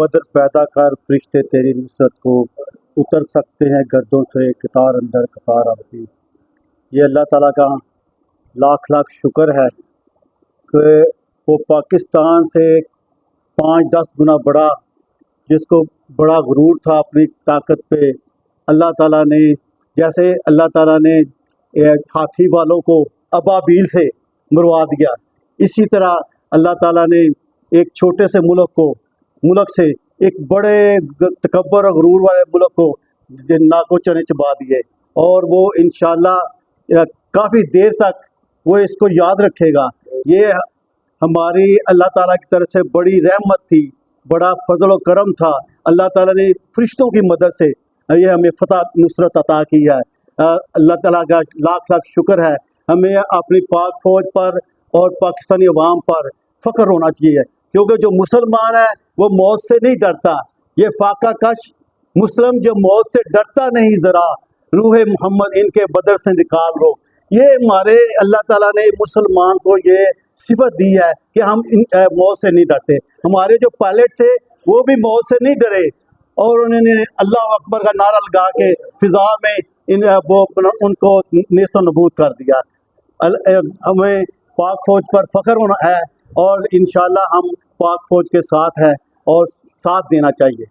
बदर पैदा कर फरिश्ते तेरी नुसरत को उतर सकते हैं गर्दों से कतार अंदर कतार अपनी। ये अल्लाह ताला का लाख लाख शुक्र है कि वो पाकिस्तान से 5-10 गुना बड़ा, जिसको बड़ा गुरूर था अपनी ताकत पे, अल्लाह ताला ने, जैसे अल्लाह ताला ने हाथी वालों को अबाबील से मरवा दिया, इसी तरह अल्लाह ताला ने एक छोटे से मुल्क से एक बड़े तकब्बर और गुरूर वाले मुल्क को नाको चने चबा दिए। और वो इंशाअल्लाह काफ़ी देर तक वो इसको याद रखेगा। ये हमारी अल्लाह ताला की तरफ से बड़ी रहमत थी, बड़ा फजल व करम था। अल्लाह ताला ने फरिश्तों की मदद से ये हमें फतह नुसरत अता की है। अल्लाह ताला का लाख लाख शुक्र है। हमें अपनी पाक फ़ौज पर और पाकिस्तानी अवाम पर फ़ख्र होना चाहिए, क्योंकि जो मुसलमान है वो मौत से नहीं डरता। ये फाका कश मुस्लिम जो मौत से डरता नहीं, ज़रा रूह मोहम्मद इनके बदर से निकाल लो। ये हमारे अल्लाह ताला ने मुसलमान को ये सिफत दी है कि हम मौत से नहीं डरते। हमारे जो पायलट थे वो भी मौत से नहीं डरे और उन्होंने अल्लाह अकबर का नारा लगा के फ़िज़ा में उनको नेस्तो नबूद कर दिया। हमें पाक फ़ौज पर फ़ख्र होना है और इंशाअल्लाह हम पाक फ़ौज के साथ हैं और साथ देना चाहिए।